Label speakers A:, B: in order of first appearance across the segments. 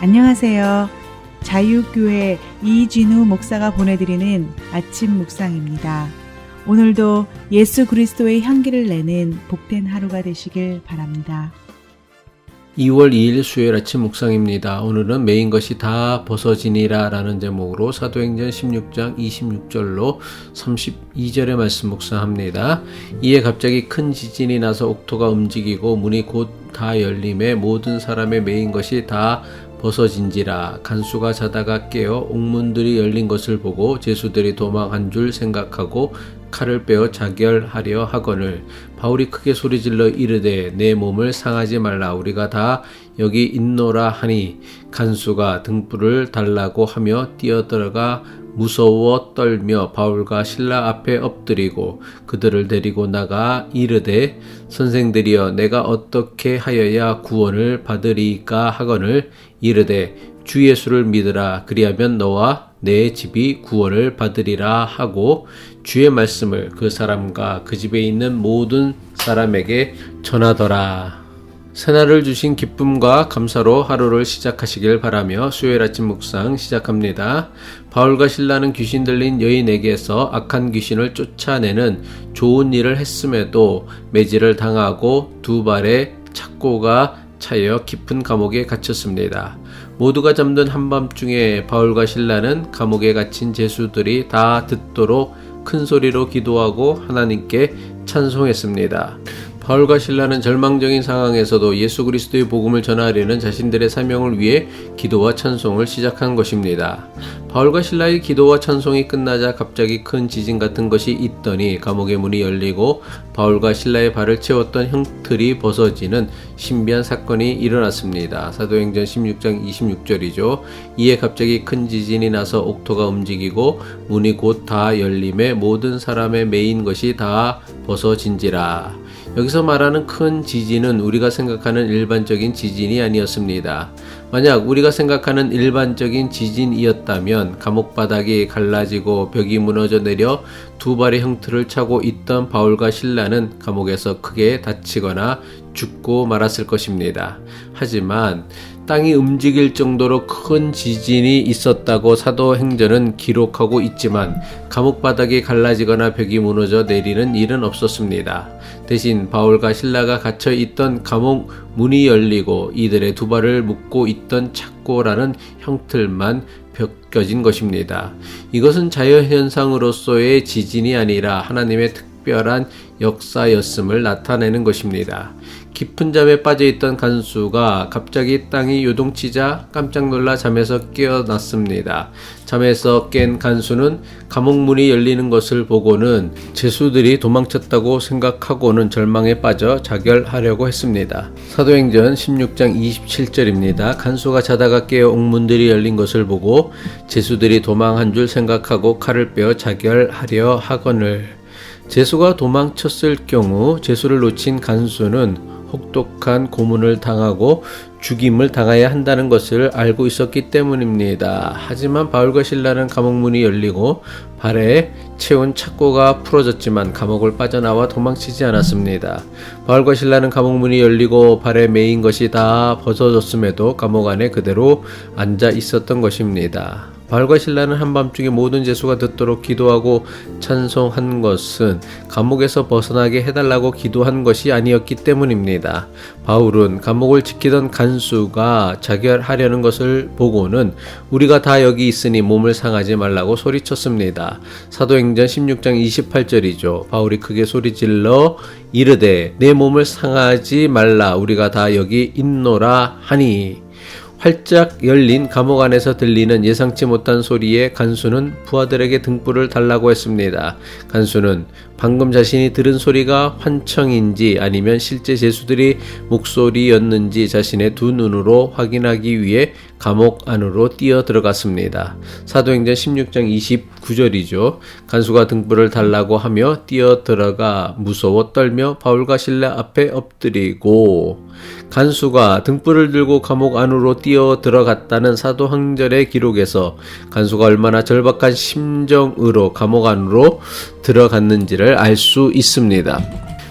A: 안녕하세요. 자유교회 이진우 목사가 보내드리는 아침 묵상입니다. 오늘도 예수 그리스도의 향기를 내는 복된 하루가 되시길 바랍니다.
B: 2월 2일 수요일 아침 묵상입니다. 오늘은 메인 것이 다 벗어지니라 라는 제목으로 사도행전 16장 26절로 32절의 말씀 묵상합니다. 이에 갑자기 큰 지진이 나서 옥토가 움직이고 문이 곧 다 열림에 모든 사람의 메인 것이 다 벗어진지라. 간수가 자다가 깨어 옥문들이 열린 것을 보고 제수들이 도망한 줄 생각하고 칼을 빼어 자결하려 하거늘 바울이 크게 소리질러 이르되 내 몸을 상하지 말라. 우리가 다 여기 있노라 하니 간수가 등불을 달라고 하며 뛰어들어가 무서워 떨며 바울과 실라 앞에 엎드리고 그들을 데리고 나가 이르되 선생들이여 내가 어떻게 하여야 구원을 받으리까 하거늘 이르되 주 예수를 믿으라. 그리하면 너와 내 집이 구원을 받으리라 하고 주의 말씀을 그 사람과 그 집에 있는 모든 사람에게 전하더라. 새날을 주신 기쁨과 감사로 하루를 시작하시길 바라며 수요일 아침 묵상 시작합니다. 바울과 실라는 귀신 들린 여인에게서 악한 귀신을 쫓아내는 좋은 일을 했음에도 매질을 당하고 두 발에 착고가 차여 깊은 감옥에 갇혔습니다. 모두가 잠든 한밤중에 바울과 실라는 감옥에 갇힌 제수들이 다 듣도록 큰 소리로 기도하고 하나님께 찬송했습니다. 바울과 실라는 절망적인 상황에서도 예수 그리스도의 복음을 전하려는 자신들의 사명을 위해 기도와 찬송을 시작한 것입니다. 바울과 실라의 기도와 찬송이 끝나자 갑자기 큰 지진 같은 것이 있더니 감옥의 문이 열리고 바울과 실라의 발을 채웠던 형틀이 벗어지는 신비한 사건이 일어났습니다. 사도행전 16장 26절이죠. 이에 갑자기 큰 지진이 나서 옥토가 움직이고 문이 곧 다 열림에 모든 사람의 메인 것이 다 벗어진지라. 여기서 말하는 큰 지진은 우리가 생각하는 일반적인 지진이 아니었습니다. 만약 우리가 생각하는 일반적인 지진이었다면 감옥 바닥이 갈라지고 벽이 무너져 내려 두 발의 형틀을 차고 있던 바울과 실라는 감옥에서 크게 다치거나 죽고 말았을 것입니다. 하지만 땅이 움직일 정도로 큰 지진이 있었다고 사도행전은 기록하고 있지만 감옥 바닥이 갈라지거나 벽이 무너져 내리는 일은 없었습니다. 대신 바울과 실라가 갇혀 있던 감옥 문이 열리고 이들의 두 발을 묶고 있던 착고라는 형틀만 벗겨진 것입니다. 이것은 자연현상으로서의 지진이 아니라 하나님의 특별한 역사였음을 나타내는 것입니다. 깊은 잠에 빠져있던 간수가 갑자기 땅이 요동치자 깜짝 놀라 잠에서 깨어났습니다. 잠에서 깬 간수는 감옥문이 열리는 것을 보고는 제수들이 도망쳤다고 생각하고는 절망에 빠져 자결하려고 했습니다. 사도행전 16장 27절입니다. 간수가 자다가 깨어 옥문들이 열린 것을 보고 제수들이 도망한 줄 생각하고 칼을 빼어 자결하려 하거늘. 제수가 도망쳤을 경우 제수를 놓친 간수는 혹독한 고문을 당하고 죽임을 당해야 한다는 것을 알고 있었기 때문입니다. 하지만 바울과 실라는 감옥문이 열리고 발에 채운 착고가 풀어졌지만 감옥을 빠져나와 도망치지 않았습니다. 바울과 실라는 감옥문이 열리고 발에 매인 것이 다 벗어졌음에도 감옥 안에 그대로 앉아 있었던 것입니다. 바울과 실라는 한밤중에 모든 제수가 듣도록 기도하고 찬송한 것은 감옥에서 벗어나게 해달라고 기도한 것이 아니었기 때문입니다. 바울은 감옥을 지키던 간수가 자결하려는 것을 보고는 우리가 다 여기 있으니 몸을 상하지 말라고 소리쳤습니다. 사도행전 16장 28절이죠. 바울이 크게 소리질러 이르되 내 몸을 상하지 말라. 우리가 다 여기 있노라 하니. 활짝 열린 감옥 안에서 들리는 예상치 못한 소리에 간수는 부하들에게 등불을 달라고 했습니다. 간수는 방금 자신이 들은 소리가 환청인지 아니면 실제 제수들이 목소리였는지 자신의 두 눈으로 확인하기 위해 감옥 안으로 뛰어 들어갔습니다. 사도행전 16장 29절이죠. 간수가 등불을 달라고 하며 뛰어 들어가 무서워 떨며 바울과 실라 앞에 엎드리고. 간수가 등불을 들고 감옥 안으로 뛰어 들어갔다는 사도행전의 기록에서 간수가 얼마나 절박한 심정으로 감옥 안으로 들어갔는지를 알 수 있습니다.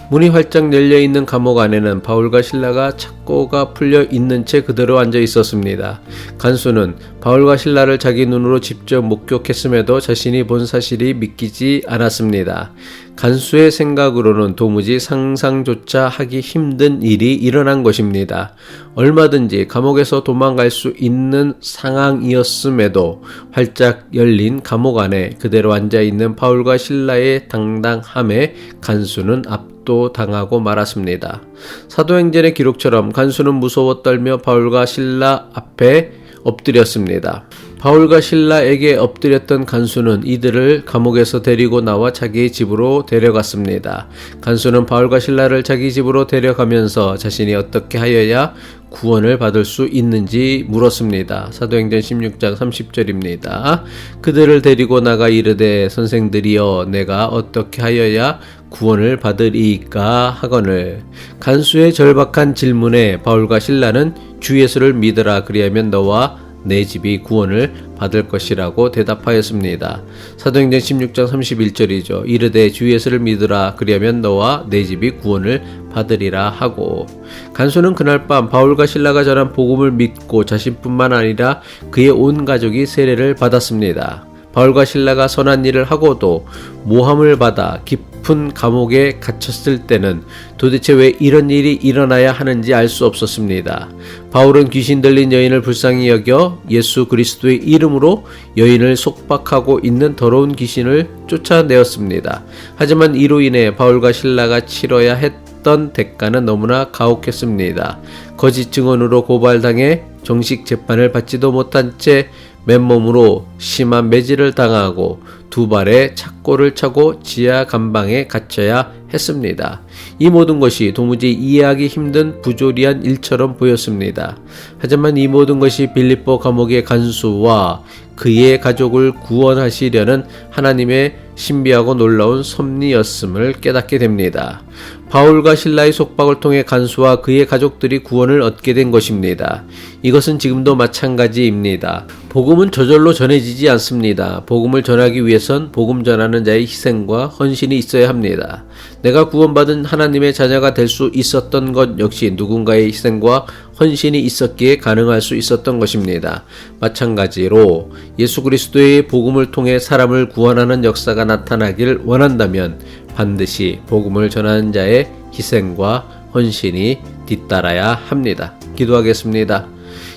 B: 문이 활짝 열려 있는 감옥 안에는 바울과 실라가 착고가 풀려 있는 채 그대로 앉아 있었습니다. 간수는 바울과 실라를 자기 눈으로 직접 목격했음에도 자신이 본 사실이 믿기지 않았습니다. 간수의 생각으로는 도무지 상상조차 하기 힘든 일이 일어난 것입니다. 얼마든지 감옥에서 도망갈 수 있는 상황이었음에도 활짝 열린 감옥 안에 그대로 앉아있는 바울과 실라의 당당함에 간수는 압도당하고 말았습니다. 사도행전의 기록처럼 간수는 무서워 떨며 바울과 실라 앞에 엎드렸습니다. 바울과 실라에게 엎드렸던 간수는 이들을 감옥에서 데리고 나와 자기의 집으로 데려갔습니다. 간수는 바울과 실라를 자기 집으로 데려가면서 자신이 어떻게 하여야 구원을 받을 수 있는지 물었습니다. 사도행전 16장 30절입니다. 그들을 데리고 나가 이르되 선생들이여 내가 어떻게 하여야 구원을 받으리이까 하거늘. 간수의 절박한 질문에 바울과 실라는 주 예수를 믿으라 그리하면 너와 내 집이 구원을 받을 것이라고 대답하였습니다. 사도행전 16장 31절이죠. 이르되 주 예수를 믿으라 그리하면 너와 내 집이 구원을 받으리라 하고, 간수는 그날 밤 바울과 실라가 전한 복음을 믿고 자신뿐만 아니라 그의 온 가족이 세례를 받았습니다. 바울과 실라가 선한 일을 하고도 모함을 받아 깊은 감옥에 갇혔을 때는 도대체 왜 이런 일이 일어나야 하는지 알 수 없었습니다. 바울은 귀신 들린 여인을 불쌍히 여겨 예수 그리스도의 이름으로 여인을 속박하고 있는 더러운 귀신을 쫓아내었습니다. 하지만 이로 인해 바울과 실라가 치러야 했던 대가는 너무나 가혹했습니다. 거짓 증언으로 고발당해 정식 재판을 받지도 못한 채 맨몸으로 심한 매질을 당하고 두 발에 착고를 차고 지하 감방에 갇혀야 했습니다. 이 모든 것이 도무지 이해하기 힘든 부조리한 일처럼 보였습니다. 하지만 이 모든 것이 빌립보 감옥의 간수와 그의 가족을 구원하시려는 하나님의 신비하고 놀라운 섭리였음을 깨닫게 됩니다. 바울과 실라의 속박을 통해 간수와 그의 가족들이 구원을 얻게 된 것입니다. 이것은 지금도 마찬가지입니다. 복음은 저절로 전해지지 않습니다. 복음을 전하기 위해선 복음 전하는 자의 희생과 헌신이 있어야 합니다. 내가 구원받은 하나님의 자녀가 될 수 있었던 것 역시 누군가의 희생과 헌신이 있었기에 가능할 수 있었던 것입니다. 마찬가지로 예수 그리스도의 복음을 통해 사람을 구원하는 역사가 나타나길 원한다면 반드시 복음을 전하는 자의 희생과 헌신이 뒤따라야 합니다. 기도하겠습니다.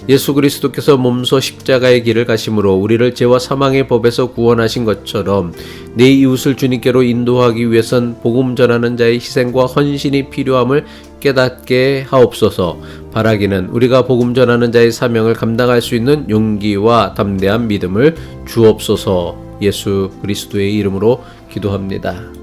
B: 예수 그리스도께서 몸소 십자가의 길을 가심으로 우리를 죄와 사망의 법에서 구원하신 것처럼 내 이웃을 주님께로 인도하기 위해선 복음 전하는 자의 희생과 헌신이 필요함을 깨닫게 하옵소서. 바라기는 우리가 복음 전하는 자의 사명을 감당할 수 있는 용기와 담대한 믿음을 주옵소서. 예수 그리스도의 이름으로 기도합니다.